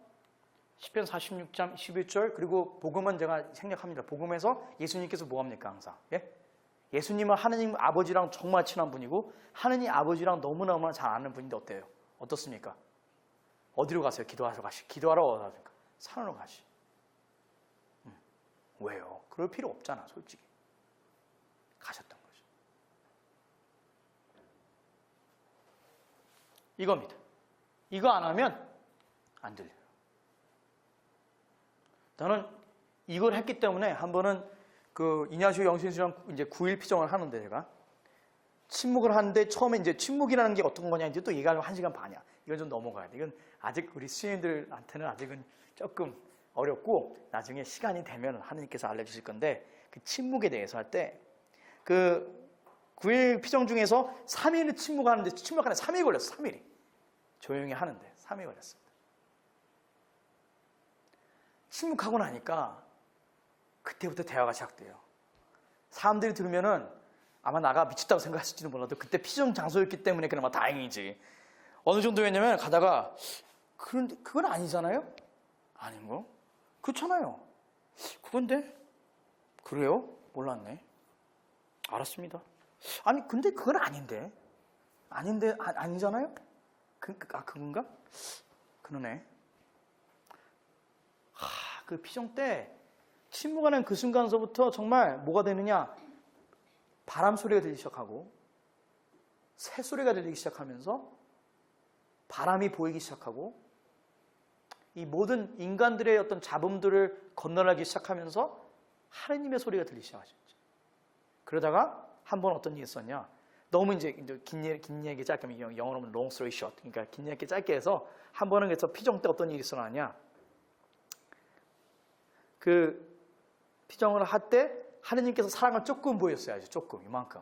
시편 46장 11절 그리고 복음은 제가 생략합니다. 복음에서 예수님께서 뭐합니까 항상? 예? 예수님은 하느님 아버지랑 정말 친한 분이고 하느님 아버지랑 너무너무 잘 아는 분인데 어때요? 어떻습니까? 어디로 가세요? 기도하러 가시. 기도하러 어디 가십니까? 산으로 가시. 왜요? 그럴 필요 없잖아, 솔직히. 가셨던 거죠. 이겁니다. 이거 안 하면 안 들려요. 저는 이걸 했기 때문에 한 번은 그 이냐시오 영신이랑 이제 9일 피정을 하는데 제가 침묵을 하는데 처음에 이제 침묵이라는 게 어떤 거냐 이제 또 얘기하려면 1시간 반이야. 이건 좀 넘어가야 돼. 이건 아직 우리 수행들한테는 아직은 조금 어렵고 나중에 시간이 되면 하느님께서 알려주실 건데 그 침묵에 대해서 할 때 그 9일 피정 중에서 3일을 침묵하는데 침묵하는데 3일 걸렸어. 3일이. 조용히 하는데 3일 걸렸습니다. 침묵하고 나니까 그때부터 대화가 시작돼요. 사람들이 들으면은 아마 나가 미쳤다고 생각했을지도 몰라도 그때 피정 장소였기 때문에 그나마 다행이지. 어느 정도였냐면 가다가 그런데 그건 아니잖아요? 아닌 거? 그렇잖아요. 그건데 그래요? 몰랐네. 알았습니다. 아니 근데 그건 아닌데 아니잖아요? 그건가? 그러네. 그 피정 때 침묵하는 그 순간서부터 정말 뭐가 되느냐? 바람 소리가 들리기 시작하고 새 소리가 들리기 시작하면서 바람이 보이기 시작하고 이 모든 인간들의 어떤 잡음들을 건너가기 시작하면서 하느님의 소리가 들리기 시작하셨죠. 그러다가 한 번 어떤 일이 있었냐? 너무 이제 긴 얘기 짧게 하면 영어로 하면 long story short. 그러니까 긴 얘기 짧게 해서 한 번은 그래서 피정 때 어떤 일이 일어나냐? 그 피정을 할 때 하느님께서 사랑을 조금 보였어야죠. 조금 이만큼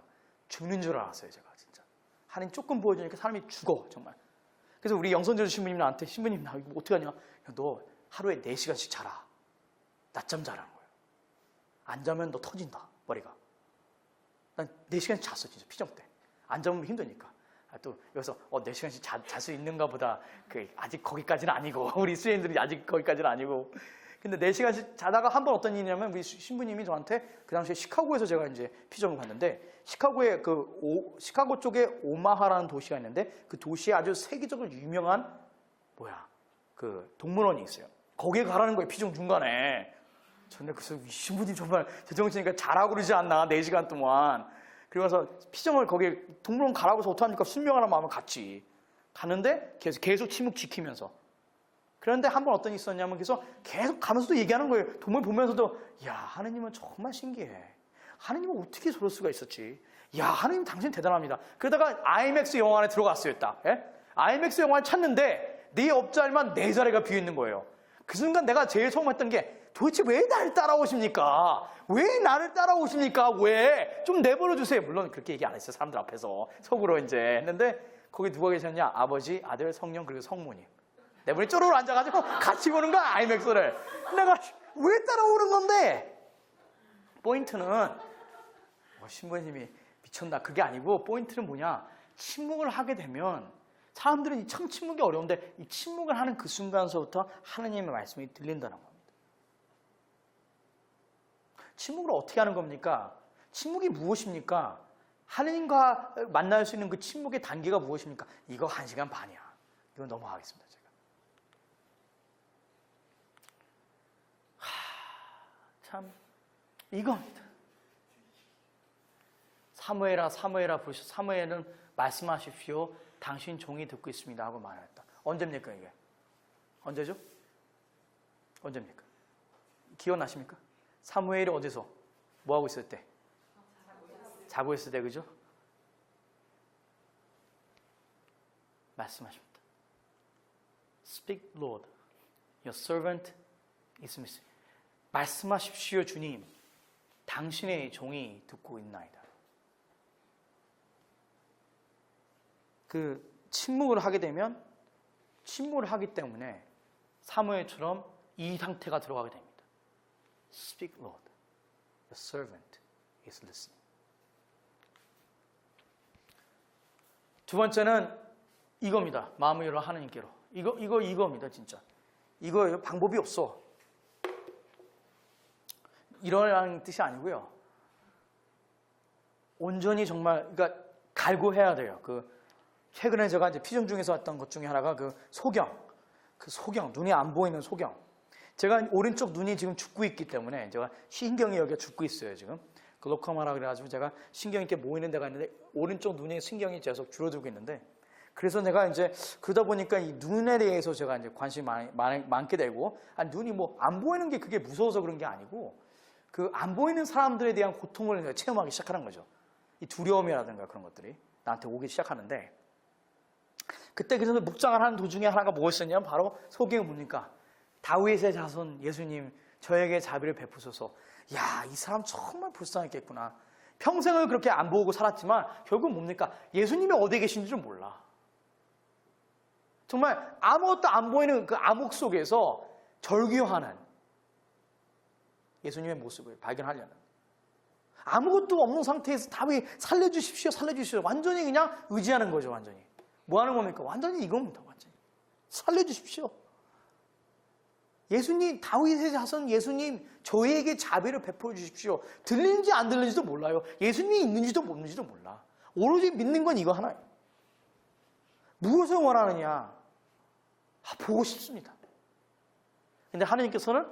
죽는 줄 알았어요. 제가 진짜 하느님 조금 보여주니까 사람이 죽어 정말. 그래서 우리 영선절 신부님한테 신부님 나 이거 어떻게 하냐? 야, 너 하루에 4시간씩 자라. 낮잠 자라는 거예요. 안 자면 너 터진다, 머리가. 난 4시간씩 잤어, 진짜, 피정 때. 안 자면 힘드니까. 또 여기서 4시간씩 잘 수 있는가 보다. 아직 거기까지는 아니고, 우리 수혜인들이 아직 거기까지는 아니고. 근데 4시간씩 자다가 한 번 어떤 일이냐면, 우리 신부님이 저한테 그 당시에 시카고에서 제가 이제 피정을 갔는데, 시카고에 시카고 쪽에 오마하라는 도시가 있는데, 그 도시에 아주 세계적으로 유명한, 동물원이 있어요. 거기에 가라는 거예요, 피정 중간에. 저는 그래서 신부님 정말 제정신이니까 자라고 그러지 않나, 4시간 동안. 그러면서 피정을 거기에 동물원 가라고 해서 어떡합니까? 순명하는 마음을 같이 가는데 계속 침묵 지키면서. 그런데 한 번 어떤 일이 있었냐면 계속 가면서도 얘기하는 거예요. 동물 보면서도 야, 하느님은 정말 신기해. 하느님은 어떻게 저럴 수가 있었지? 야, 하느님 당신 대단합니다. 그러다가 IMAX 영화 안에 들어갔어요, 딱. 예? IMAX 영화를 찾는데 네 옆자리만 4자리가 비어있는 거예요. 그 순간 내가 제일 처음 했던 게 도대체 왜 나를 따라오십니까? 왜 나를 따라오십니까? 왜? 좀 내버려 주세요. 물론 그렇게 얘기 안 했어요. 사람들 앞에서. 속으로 이제 했는데 거기 누가 계셨냐? 아버지, 아들, 성령, 그리고 성모님. 내 분이 쪼르르 앉아가지고 같이 보는 거야, 아이맥스를. 내가 왜 따라오는 건데? 포인트는 신부님이 미쳤나? 그게 아니고 포인트는 뭐냐? 침묵을 하게 되면 사람들은 참 침묵이 어려운데 이 침묵을 하는 그 순간서부터 하느님의 말씀이 들린다는 겁니다. 침묵을 어떻게 하는 겁니까? 침묵이 무엇입니까? 하느님과 만날 수 있는 그 침묵의 단계가 무엇입니까? 이거 1시간 반이야. 이거 넘어가겠습니다, 제가. 참 이겁니다. 사무엘아 보시오. 사무엘은 말씀하십시오. 당신 종이 듣고 있습니다 하고 말했다. 언제입니까 이게? 언제죠? 언제입니까? 기억나십니까? 사무엘이 어디서? 뭐하고 있을 때? 자고 있을 때, 그죠? 말씀하십니다. Speak, Lord. Your servant is listening. 말씀하십시오, 주님. 당신의 종이 듣고 있나이다. 그 침묵을 하게 되면 침묵을 하기 때문에 사무엘처럼 이 상태가 들어가게 됩니다. Speak, Lord. The servant is listening. 두 번째는 이겁니다. 마음을 열어 하나님께로. 이겁니다, 진짜. 이거 방법이 없어. 이러라는 뜻이 아니고요. 온전히 정말, 그러니까 갈구해야 돼요. 최근에 제가 이제 피정 중에서 왔던 것 중에 하나가 소경, 눈이 안 보이는 소경. 제가 오른쪽 눈이 지금 죽고 있기 때문에 제가 신경이 여기가 죽고 있어요, 지금. 글로코마라 그래가지고 제가 신경이 이렇게 모이는 데가 있는데 오른쪽 눈에 신경이 계속 줄어들고 있는데 그래서 내가 이제 그러다 보니까 이 눈에 대해서 제가 이제 관심이 많게 되고 눈이 안 보이는 게 그게 무서워서 그런 게 아니고 안 보이는 사람들에 대한 고통을 내가 체험하기 시작하는 거죠. 이 두려움이라든가 그런 것들이 나한테 오기 시작하는데 그때 그래서 묵상을 하는 도중에 하나가 무엇이었냐면 바로 소경이 뭡니까? 다윗의 자손 예수님 저에게 자비를 베푸소서. 야, 이 사람 정말 불쌍했겠구나. 평생을 그렇게 안 보고 살았지만 결국 뭡니까? 예수님이 어디에 계신지 좀 몰라. 정말 아무것도 안 보이는 그 암흑 속에서 절규하는 예수님의 모습을 발견하려는 아무것도 없는 상태에서 다윗 살려주십시오, 살려주십시오. 완전히 그냥 의지하는 거죠, 완전히. 뭐 하는 겁니까? 완전히 이겁니다, 완전히. 살려주십시오. 예수님, 다윗의 자손 예수님, 저희에게 자비를 베풀어 주십시오. 들리는지 안 들리는지도 몰라요. 예수님이 있는지도 없는지도 몰라. 오로지 믿는 건 이거 하나예요. 무엇을 원하느냐? 보고 싶습니다. 근데 하나님께서는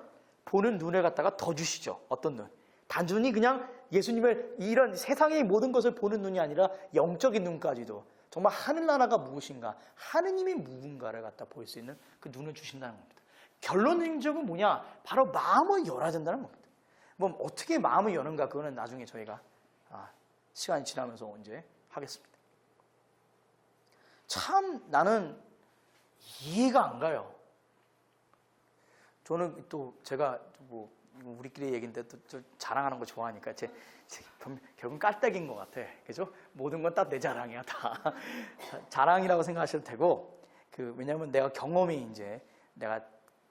보는 눈을 갖다가 더 주시죠. 어떤 눈? 단순히 그냥 예수님을 이런 세상의 모든 것을 보는 눈이 아니라 영적인 눈까지도 정말 하늘나라가 무엇인가, 하느님이 누군가를 갖다 볼 수 있는 그 눈을 주신다는 겁니다. 결론적은 뭐냐? 바로 마음을 열어야 된다는 겁니다. 어떻게 마음을 여는가 그거는 나중에 저희가 시간이 지나면서 언제 하겠습니다. 참 나는 이해가 안 가요. 저는 또 제가 우리끼리 얘기인데 또 자랑하는 거 좋아하니까 결국은 깔때기인 것 같아. 그죠? 모든 건 딱 내 자랑이야, 다. 자랑이라고 생각하셔도 되고, 왜냐면 내가 경험이 이제 내가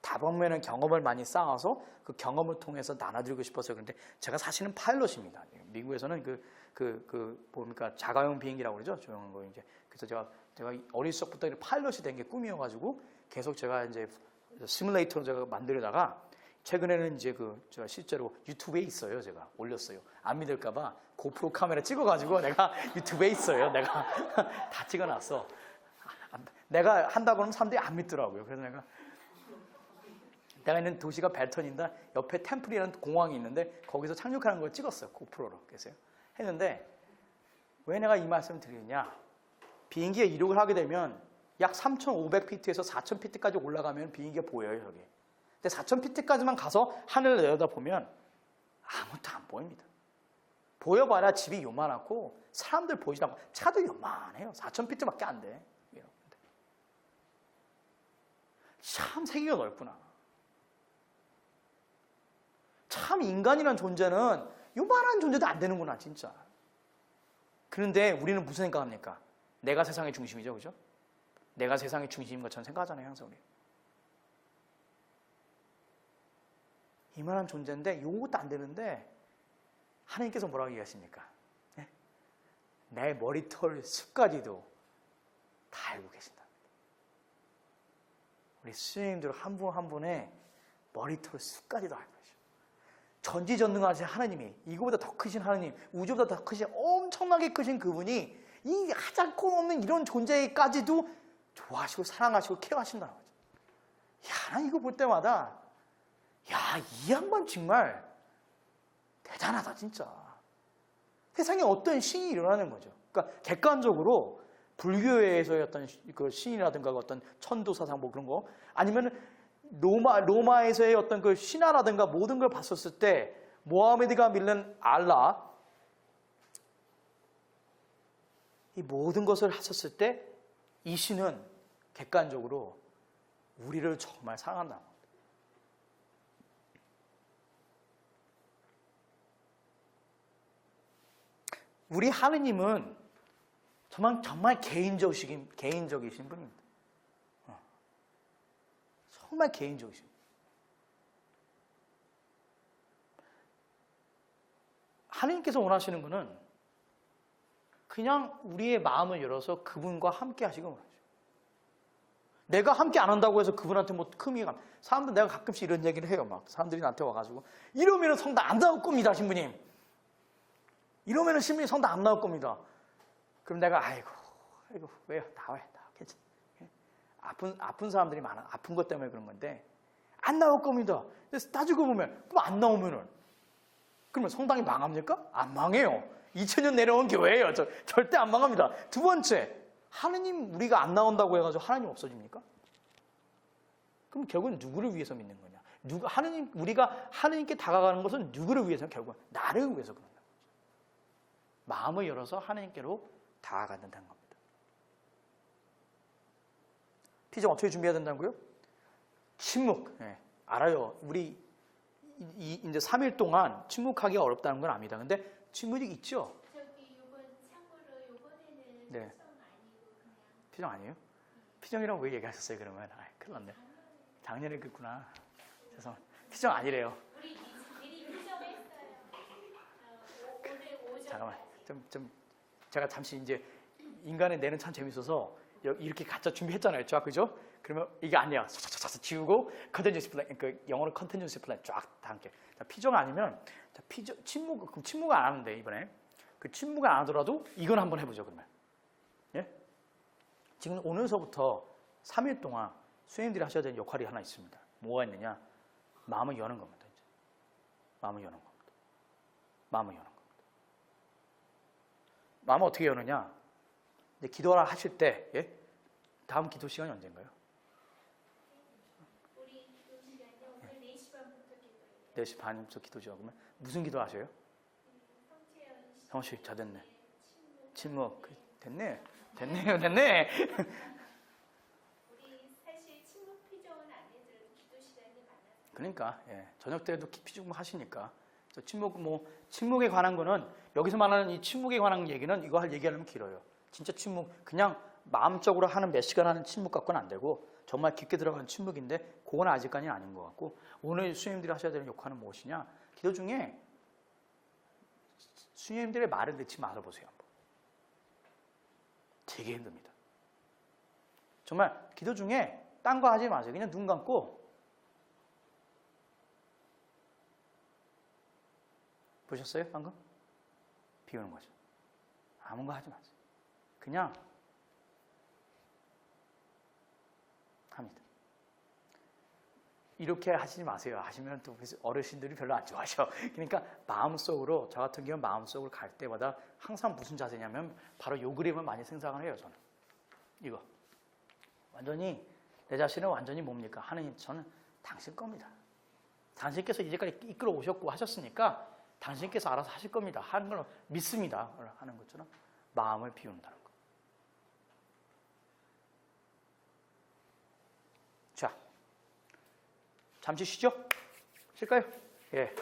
다방면의 경험을 많이 쌓아서 그 경험을 통해서 나눠드리고 싶어서 그런데 제가 사실은 파일럿입니다. 미국에서는 뭡니까 자가용 비행기라고 그러죠. 조용한 거 이제 그래서 제가 어릴 적부터 파일럿이 된 게 꿈이어가지고 계속 제가 이제 시뮬레이터로 제가 만들다가 최근에는 이제 제가 실제로 유튜브에 있어요. 제가 올렸어요. 안 믿을까봐 고프로 카메라 찍어가지고 내가 유튜브에 있어요. 내가 다 찍어놨어. 내가 한다고 하면 사람들이 안 믿더라고요. 그래서 내가 있는 도시가 벨턴인데 옆에 템플이라는 공항이 있는데 거기서 착륙하는 걸 찍었어요. 고프로로. 그래서 했는데 왜 내가 이 말씀을 드리느냐. 비행기에 이륙을 하게 되면 약 3,500피트에서 4,000피트까지 올라가면 비행기가 보여요. 저기. 근데 4,000피트까지만 가서 하늘을 내려다보면 아무것도 안 보입니다. 보여봐야 집이 요만하고 사람들 보이지 않고 차도 요만해요. 4,000피트밖에 안 돼. 참 세계가 넓구나. 참 인간이란 존재는 요만한 존재도 안 되는구나 진짜. 그런데 우리는 무슨 생각합니까? 내가 세상의 중심이죠. 그죠? 내가 세상의 중심인 것처럼 생각하잖아요. 항상 우리. 이만한 존재인데 요것도 안 되는데 하나님께서 뭐라고 얘기하십니까? 네? 내 머리털 숲까지도 다 알고 계신다. 우리 수녀님들 한 분 한 분의 머리털 숲까지도 알고 계셔. 전지전능하신 하나님이 이거보다 더 크신 하나님, 우주보다 더 크신 엄청나게 크신 그분이 이 하찮고 없는 이런 존재까지도 좋아하시고 사랑하시고 케어하신다는 거죠. 야, 난 이거 볼 때마다 야, 이 양반 정말 대단하다 진짜. 세상에 어떤 신이 일어나는 거죠. 그러니까 객관적으로 불교에서의 어떤 그 신이라든가 어떤 천도사상 뭐 그런 거 아니면 로마에서의 어떤 그 신화라든가 모든 걸 봤었을 때 모하메드가 믿는 알라 이 모든 것을 하셨을 때 이 신은 객관적으로 우리를 정말 사랑한다. 우리 하느님은 정말 개인적이신 분입니다. 정말 개인적이신 분. 하느님께서 원하시는 것은 그냥 우리의 마음을 열어서 그분과 함께 하시기 원하죠. 내가 함께 안 한다고 해서 그분한테 뭐 큼이 사람들 내가 가끔씩 이런 얘기를 해요. 막 사람들이 나한테 와가지고 이러면은 성당 안 나올 겁니다, 신부님. 이러면은 신부님 성당 안 나올 겁니다. 그럼 내가 아이고 왜요? 나와요. 괜찮아. 아픈 사람들이 많아. 아픈 것 때문에 그런 건데 안 나올 겁니다. 그래서 따지고 보면 그럼 안 나오면은 그러면 성당이 망합니까? 안 망해요. 2000년 내려온 교회예요. 절대 안 망합니다. 두 번째, 하느님 우리가 안 나온다고 해가지고 하나님 없어집니까? 그럼 결국은 누구를 위해서 믿는 거냐? 우리가 하느님께 다가가는 것은 누구를 위해서? 결국은 나를 위해서 그런다는 거죠. 마음을 열어서 하느님께로 다가간다는 겁니다. 피정 어떻게 준비해야 된다고요? 침묵. 네, 알아요. 우리 이제 3일 동안 침묵하기가 어렵다는 건 압니다. 근데 침묵이 있죠? 저기 참고로 요번에는 네. 피정 아니고 그냥 피정 아니에요? 피정이라고 왜 얘기하셨어요 그러면? 큰일 났네. 작년에 그랬구나. 죄송합니다. 피정 아니래요. 우리 미리 피정했어요. 오늘 오전. 잠깐만. 제가 잠시 이제 인간의 뇌는 참 재밌어서 이렇게 가짜 준비했잖아요. 쫙 그죠? 그러면 이게 아니야. 싹싹싹 지우고 컨텐츠 플랜, 그 영어로 컨텐츠 플랜 쫙 다 함께. 피정 아니면 침묵 안 하는데 이번에 그 침묵 안 하더라도 이건 한번 해보죠 그러면. 예? 지금 오늘서부터 3일 동안 수행들이 하셔야 되는 역할이 하나 있습니다. 뭐가 있느냐? 마음을 여는 겁니다. 이제. 마음을 여는 겁니다. 마음을 여는 겁니다. 마음을 어떻게 여느냐? 이제 기도를 하실 때, 예? 다음 기도 시간이 언젠가요? 우리 기도 시간이 오늘 4시 반부터 기도해요. 4시 반부터 기도죠. 그러면 무슨 기도 하셔요? 성씨, 잘 됐네. 침묵. 됐네. 됐네요. 우리 사실 침묵 피정은 안 해도 기도 시간이 많아요. 그러니까 예, 저녁 때도 피중국 하시니까 침묵에 관한 거는 여기서 말하는 이 침묵에 관한 얘기는 이거 얘기하려면 길어요. 진짜 침묵 그냥 마음적으로 하는 몇 시간 하는 침묵 갖고는 안 되고 정말 깊게 들어가는 침묵인데 그 그건 아직까지는 아닌 것 같고, 오늘 수녀님들이 하셔야 되는 역할은 무엇이냐? 기도 중에 수녀님들의 말을 듣지 말아보세요. 한번. 되게 힘듭니다. 정말 기도 중에 딴 거 하지 마세요. 그냥 눈 감고 보셨어요? 방금? 비우는 거죠. 아무 거 하지 마세요. 그냥 합니다. 이렇게 하시지 마세요. 하시면 또 어르신들이 별로 안 좋아하셔. 그러니까 마음속으로, 저 같은 경우는 마음속으로 갈 때마다 항상 무슨 자세냐면 바로 요 그림을 많이 생각을 해요. 저는 이거 완전히 내 자신을 완전히 뭡니까? 하느님, 저는 당신 겁니다. 당신께서 이제까지 이끌어 오셨고 하셨으니까 당신께서 알아서 하실 겁니다. 하는 걸 믿습니다. 하는 것처럼 마음을 비운다는 거. 자, 잠시 쉬죠? 쉴까요? 예.